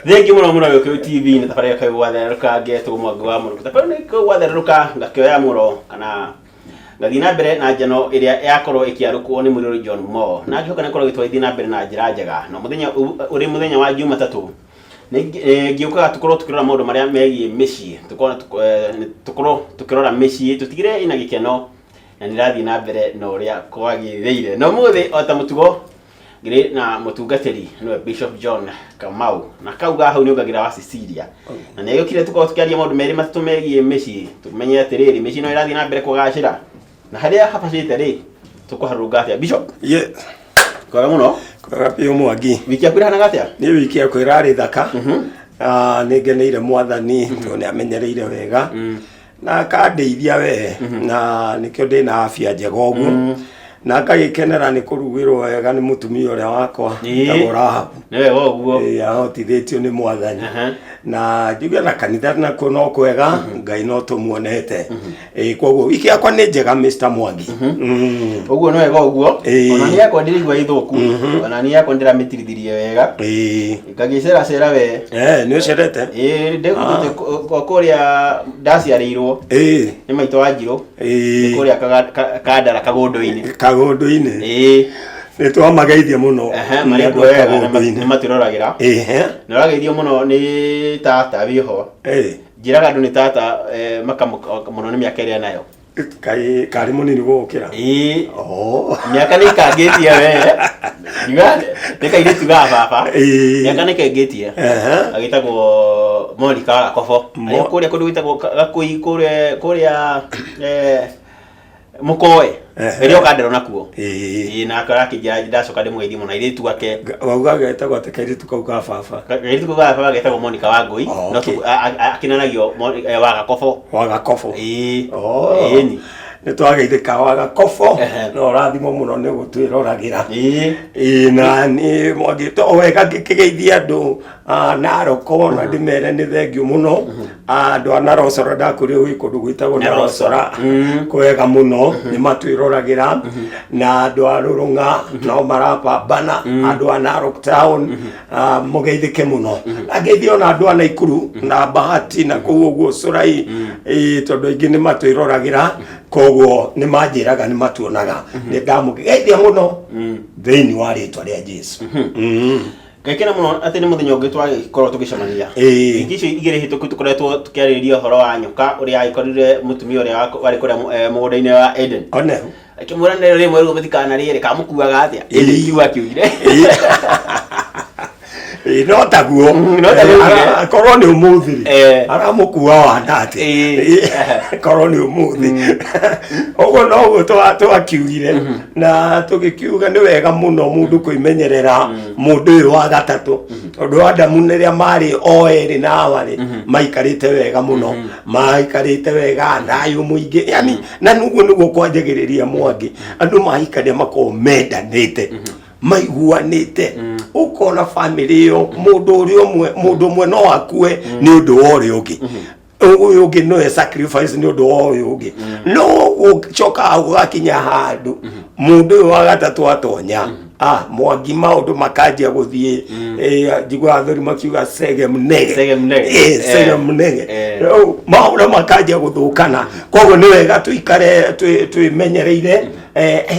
Thengi muno muno gukio TV na tafari kai watheruka ngetu mwangu wa muruku tafari ni ko watheruka ngakioya muro kana ngathina mbere na njano iria yakorwo ikiarukwo ni Muliro John Mo na ngihoka nakorwo gitwaithia na mbere na njira njega no muthenya wa Jumatatu ngiuka tukorwo tukirora maundu maria megie micii tukorwo tukirora micii tutigire ina gikeno na nirathii na mbere no uria kwagiriire no muthi ota mutugo ngire na mutungatiri no Bishop John Kamau na kauga hau ni ungagira wa Cecilia na niyo kire tukorwo tukiaria maundu meri matatu megie micii tumenye atiriri micii no irathii na mbere kugacira na haria hapacite ri tukuharunga atia Bishop kwa muno kwa pio Mwangi wiki yakwira hana gatia ni wiki yakwira ri thaka ningeneire mwathani to ni amenyereire wega na kandeithia we na nikio ndina afya njega uguo na ngagikenera ni kurugirwo wega ni mutumia uria wakwa Rahab ni wega uguo ahotithitio ni mwathani na njuge na kanitha na kuno kwega Ngai no tumuonete koguo wiki yakwa ni njega Mr. Mwangi uguo no wega uguo ona ni yakwa ndirigwa ithuku ona ni yakwa ndiramithirithirie wega ngagicera cera we ni ucerete ndegutute kuria ndaciarirwo ni maito wa Njiro ni kuria Kandara kagundu-ini ni twamageithia muno mari kwega ni matirораgira ni rageithio muno ni tata wiho njiraga andu ni tata makamuka muno ni miaka iria nayo kai kari munini gukira miaka ni kangitie we nigade tekaire tuga baba miaka ni kangitie agitagwo Monica Gakobo ari kuria kundu gwitagwo Gakui kuria mukoe erio kandero nakuo na akara kijia ndacoka ndimweithie muno iritu ake wauga getagwo atekaire tukauga baba iritu kuga baba getagwo Monica Wangui no akinanagio wa Gakobo ni ni twageithika wa Gakobo no rathimo muno ni gutwirораgira na ni Mwangi to wega ngikigeithia andu Naroko na ndimere ni thengio muno andu Narocora ndakuri wi kundu gwitagwo Narocora kwega muno ni matwirораgira na andu Rurunga no marapambana andu Narok Town mugeithike muno ageithio na andu Naikuru na Bahati na kuguo Surai tondu ingi ni matwirораgira koguo ni manjiraga ni matuonaga ni ndamugeithia muno thiini wa ritwa ria Jesu gekena muno ati ni muthenya ungi twagikorwo tugicemania icio igire hituku tukoretwo tukiariria horo wa nyoka uria agikorire mutumia uria wari kuria mugunda-ini wa Eden onehu akimura nero rimwe rugo mutikana riri kamukuaga atia kiuga kiugire no taguo korwo ni umuthiri aramukua wa ndate korwo ni umuthi ogo no twakiugire na tugikiuga ni wega muno mundu kwimenyerera mundu uyu wa gatatu tondu Adamu niria mari oeri na awari maikarite wega muno maikarite wega ndayu muingi yani na nuguo niguo kwanjagiriria Mwangi andu maikaria makomendanite maiguanite ukona family yo mundu umwe no akue ni undu wori ungi uyu ungi no sacrifice ni undu wori ungi no uchoka ugakinya handu mundu wa gatatu atonya Mwangi maundu makanjia guthie njigwa athuri makiuga sege mnege maundu makanjia guthukana koguo ni wega tuikare twimenyereire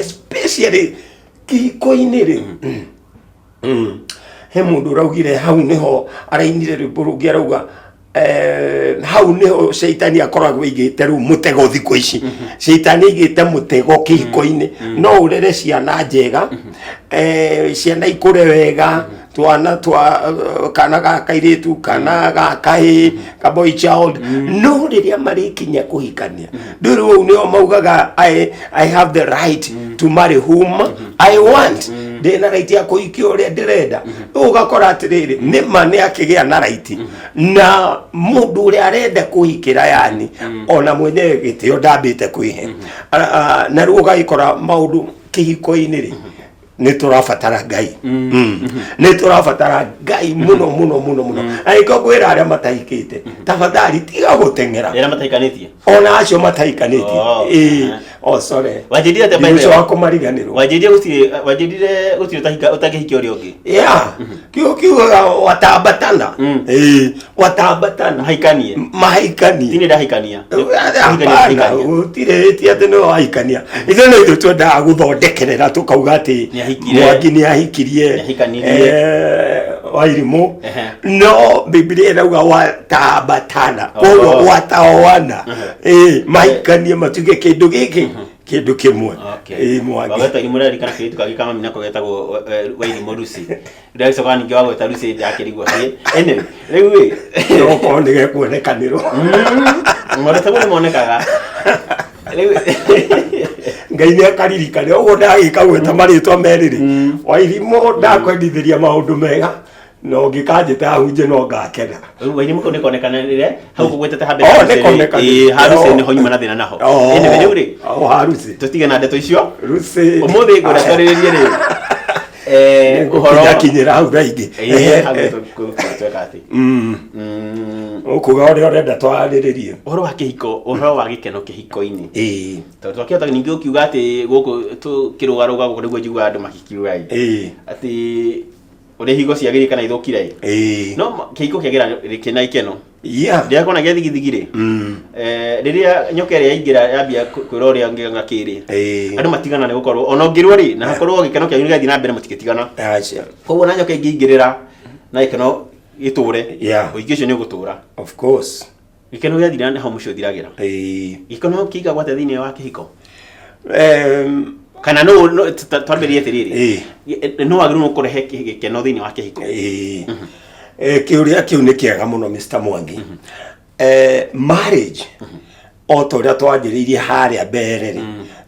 especially kiko-ini ri he mundu uraugire hau niho arainire rwimbo rungi arauga hau niho Shaitani akoragwo igite ru mutego thiko ici Shaitani igite mutego kiko-ini no urere ciana njega ciana ikure wega twana kana gakairitu kana gakahi ka boy child no riria marikinya kuhikania nduru u nio maugaga I have the right to marry whom I want ndina right ya kuhikia uria ndirenda ugakora atiriri nima ni akigia na right na mundu uria arenda kuhikira yani ona mwenyewe gitio ndambite kwihe na ruga ikora maundu kihiko-ini ri ni turafatara Ngai ni turafatara Ngai muno aiko gwira aria matahikite tafadhali tiga gutengera era matahikanitie ona acio matahikanitie Oh sorry. Wajidire te baile. Wako mariganiro. Wajidire utahiki ori ogi. Yeah. Kio watabatana. Watabatana. Haikanie. Mahaikanie. Tini da haikania. Utire ati no haikania. Ithe no ithu twenda guthodekera tukauga ati Mwangi ni ahikirie. Wairimu. No Biblia irauga watabatana. Koguo wataoana. Mahikanie matuge kindu giki. Kindu kimwe. Mwangi. Bagata ni murari kana kitu kagikama mina kogetagwo Wairimu Rusi. Ndio soka ningi wago ta Rusi yakirigwo. Anyway, riu no ko ndige kuonekaniro. Ngora tabone monekaga. Ngai ni akaririkane ugo ndagika gweta maritwa meriri. Wairimu ndakwendithiria maundu mega. No gikajita hunje no ngakena. Wairimu ko nekonekana rire hau kugwetete habe. Harusi ni honyuma na thina naho. Riu ri. Harusi. Tutige na ndeto icio. Rusi. Umuthi ngora twariririe ri. Uhoro kinyira hau raigi. Ukuga ori orenda twariririe. Uhoro wa kihiko, uhoro wa gikeno kihiko-ini. Twakiota ningi ukiuga ati guku tukirugaruga guku niguo njigua andu makikiuga ati uri higo ciagiri kana ithukire no kihiko kiagira kina ikeno ndia kona gethigithigire riria nyokere yaingira yambia kwirorya ngakiri andu matigana ni gukorwo ona ngirwo ri na hakorwo gikeno kia yunigathi na mbere mutigitigana koguo na nyoke ngingirira na ikeno giture uigisho ni gutura of course gikeno githira na hamucio thiragira gikeno kiga gwate thini wa kihiko kana no twamberie tiriri no agiru no kurehe gikeno thini wa kihiko kiuria kiu ni kiega muno Mr. Mwangi marriage otoria twanjiririe haria mbere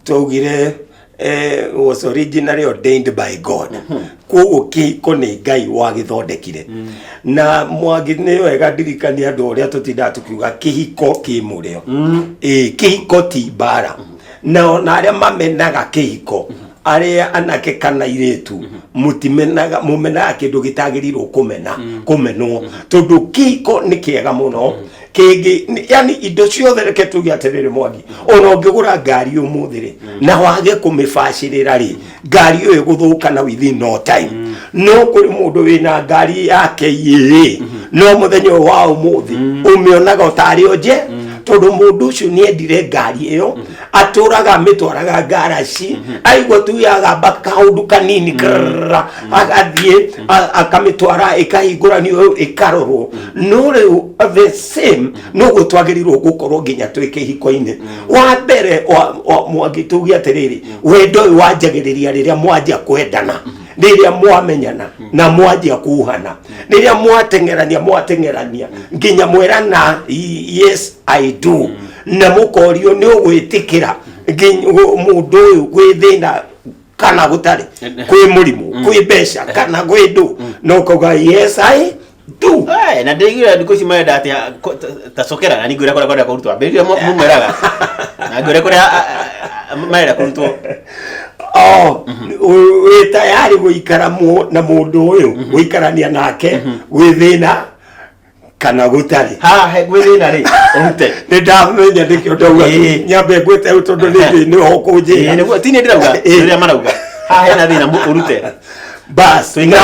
tugire was originally ordained by God koguo kihiko ni Ngai wa githondekire na Mwangi ni wega ndirikania andu uria tutinda tukiuga kihiko ki murio kihiko ti bara na aria mamenaga kihiko aria anake kana iretu mutimenaga mumenaga kindu gitagirirwo kumenwo tondu kihiko ni kiega muno kingi yani indo ciothe reke tugi atiriri Mwangi ona ungigura ngari umuthiri na wage kumifacirira ri ngari iyo iguthuka na within no time no kuri mundu wina ngari yake yiri no muthenya wa umuthi umionaga utari oje tondu mundu ucio ni endire ngari iyo aturaga mitwaraga garaci aigwa tu yagamba kaundu kanini agathie akamitwara ikahingũranio ikarorwo no riu the same no gutwagirirwo gukorwo nginya twike hiko-ini wa mbere Mwangi tugi atiriri wendo wanjagiriria riria mwanjia kwendana riria mwamenyana na mwanjia kuhana riria mwatengerania nginya mwerana yes I do na mukorio ni ugwitikira mundu uyu gwithina kana gutari kwi murimu kwi besha kana gwidu no kuga yes I do na ndigire ndiko cimaenda ati tacokera na ningwira kora kurutwa mbere mumeraga na ngwira kora maera kurutwo we tayari guikara na mundu uyu guikarania nake gwithina kana gutari he gwithina ri urute ni ndamenya ndikio ndauga nyambe gwete utondu ni hokunjira niguo tini ndirauga riria marauga hena thina urute bas na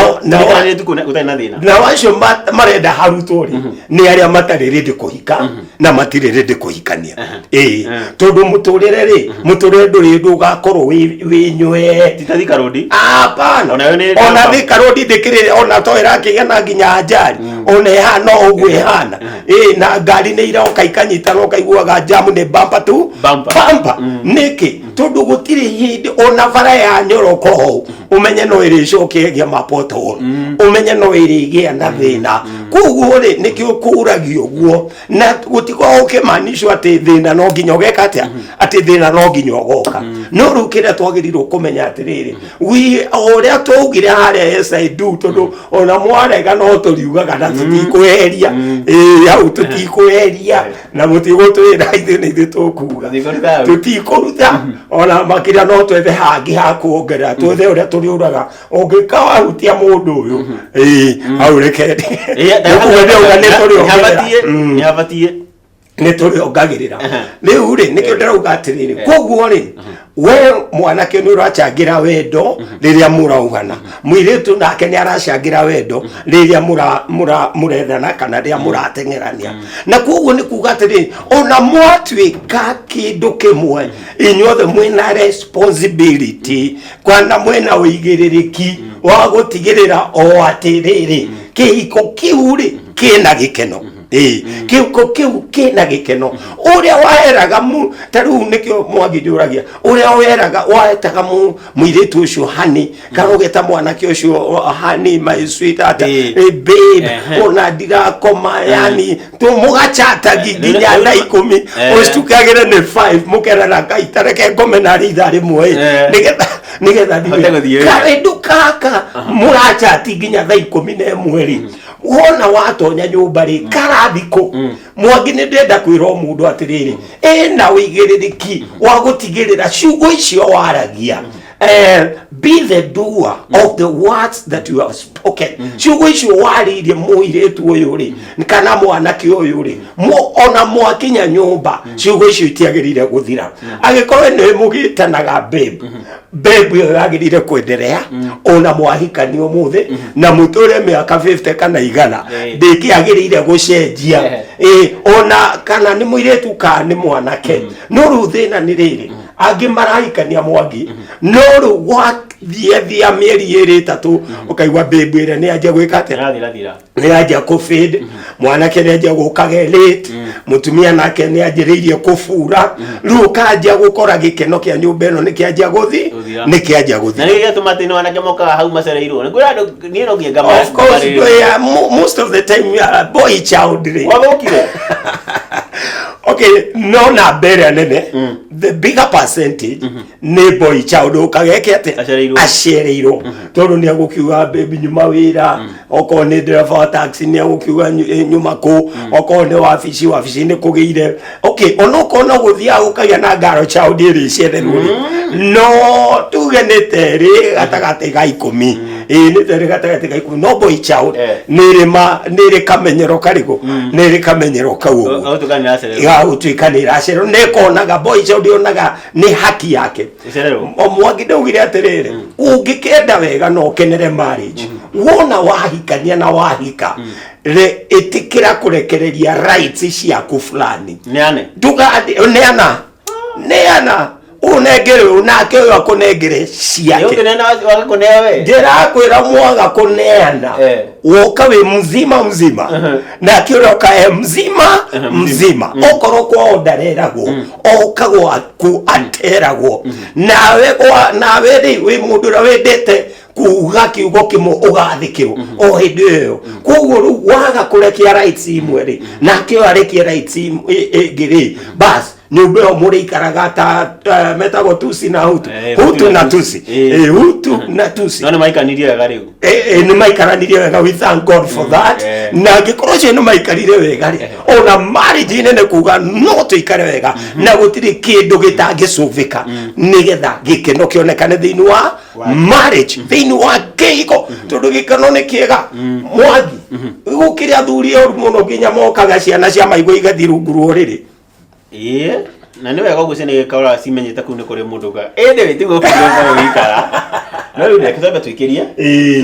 wacio marenda harutwo ri ni aria matari ready kuhika na matire ready kuhikania tondu muturire ri muturire nduri ndugakorwo winywe titathika rodi hapana ona thika rodi ndikirire ona to irakigena nginya njari ona ihana uguo ihana na ngari ni iroka ikanyita no kaiguaga jamu ni bumper tu bumper niki tondu gutiri hindi ona bara ya nyoroko ho umenye no iricoke gia mapoto umenye no irigia na thina koguo ri nikio kuragio guo na gutiko ukimanishwa ati thina no nginya ogeka atia ati thina no nginya ogoka no rukire twagirirwo kumenya atiriri wi oria tugire haria yes I do tondu ona mwarega no turiugaga na tutikuheria au tutikuheria na mutigutwira ithe ni ithe tukuga tutikuruta ona makira no twethe hangi ha kuongerera twethe uria turiuraga ungikawahutia mundu uyu au reke ni habatie nä tå rä ongagä rä u rä nä kä o ndärauga atä rä rä koguo rä we mwanake nä å racangä ra wendo rä rä a må raugana mwirä tu nake nä aracangä ra wendo rä rä a må rethana kana rä a må rateng'erania na koguo nä kuga atä rä ona mwatuä ka kä ndå kä mwe inyuothe mwena responsibility kwana mwena å igä rä rä ki wa gå tigä rä ra o atä rä rä kä hiko kä u rä kä na gä keno kiuko kiu kina gikeno uria waheraga mu taru nikio Mwangi njuragia uria waheraga wahetaga mu muiritu ucio hani karogeta mwanake ucio hani my sweetheart babe ona ndirakoma yani tu mugachata ginya thaa 10 ustukagire ni 5 mukerana ngaitareke ngome na ritha rimwe nigetha thiĩ karendu kaka murachati ginya thaa 11 ri wona watonya nyumba ri karathiko Mwangi nĩ ndenda kwĩrwo mũndũ atĩrĩrĩ ena ũigĩrĩrĩki wa gũtigĩrĩra ciugo icio waragia be the doer of the words that you have spoken ciugo icio waririe mũirĩtu ũyũ rĩ kana mwanake ũyũ rĩ ona mwakinya nyũmba ciugo icio itiagĩrĩire gũthira agĩkorwo nĩ mũgĩtanaga babe ũyũ agĩrĩire kwenderea ona mwahikani ũmũthĩ na mũtũre mĩaka 50 kana 100 ndĩkĩagĩrĩire gũcenjia ona kana nĩ mũirĩtu kana nĩ mwanake no rĩu thĩna nĩ rĩrĩ angĩ marahikania Mwangi no rĩu wathia mĩeri 3 ũkaigua babe ĩrĩa nĩ anjia gwĩka atĩa nĩ anjia kũfade mwanake nĩ anjia gũkaga late mũtumia nake nĩ anjĩrĩirie kũbura rĩu ũkanjia gũkora gĩkeno kĩa nyũmba ĩno nĩ kĩanjia gũthi nĩ kĩanjia gũthi na nĩ gĩtũma atĩ nĩ wanake mokaga hau macereirwo niĩ no ngĩenga of course most of the time boy child wagũkire okay no na bere nene the bigger percentage nĩ boy child ukageke ate acereirwo tondu nĩ agũkiuga baby nyuma wĩra okorwo nĩ driver wa taxi nĩ agũkiuga nyuma kũ okorwo nĩ wabici nĩ kũgĩire okay onokorwo no gũthiaga gũkagĩa na ngaro child ĩrĩ cietherwo no tuge nĩ terĩ gatagatĩ ga 10 nĩ terĩ gatagatĩ ga 10 no boy child nĩ kamenyero karĩkũ nĩ kamenyero kau gũtuĩka nĩ iracererwo nĩ konaga boy child onaga nĩ haki yake Mwangi ndaugire atĩrĩrĩ ũngĩkenda wega no kenere marriage wona wahikania na wahika ĩtĩkĩra kũrekereria rights ciaku fulani neana unengere unake uyo akunengere ciake yote nena wagakunea we ndirakwira mwaga kuneana woka we mzima na kiro ka mzima okoro kwa ndareragwo okagwo ku ateragwo nawe ri we mundura wendete kuga kiugo kimo ugathikiro o hindi iyo koguo ru waga kurekia rights imwe ri nakio arekia rights ingiri bas nyumba yo muri ikaraga ta metago tusi na hutu na tusi hutu na tusi none maikanirie wega riu ni maikaranirie wega we thank God for that na ngikoro cio ni maikarire wega ri ona marriage nene kuga no tuikare wega na gutiri kindu gitangicuvika nigetha gikeno kionekane thiini wa marriage thiini wa kihiko tondu gikeno ni kiega Mwangi gukire athuri oru muno nginya mokaga ciana cia maigua igathi rungu rũrĩrĩ na nĩ wega ũguo ciana igĩkorwo cimenyete kũu nĩ kũrĩ mũndũ ga ĩndĩ wĩtigwo kũrĩa wĩikara no rĩu reke twambe twĩkĩrie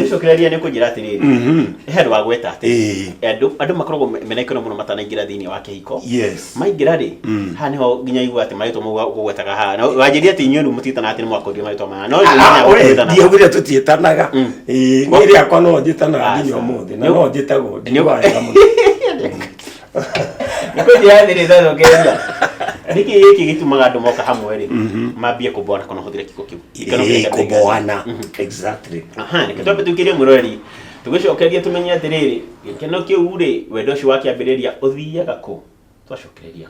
tũcokereria nĩ kũnjĩra atĩrĩrĩ he andũ wa gweta atĩ andũ makoragwo mena ikeno mũno matanaingĩra thĩinĩ wa kĩhiko maingĩra rĩ haha nĩho nginya igua atĩ marĩtwa mau gũgwetaga haha na wanjĩria atĩ inyuĩ mũtiĩtana atĩ nĩ mwakorio marĩtwa maya no ndiaugire tũtiĩtanaga niĩ rĩakwa no njĩtanaga nginya ũmũthĩ na no njĩtagwo ndiwega mũno nĩkũnjĩra atĩrĩ thacokeria niki giki gitumaga andu moka hamwe ri mambie kuboana kana huthire kiko kiu kuboana exactly niki twambe tukirie mwirori tugicokeria tumenye atiriri gikeno kiu ri wendo cio wakiambiriria uthiaga ku twacokereria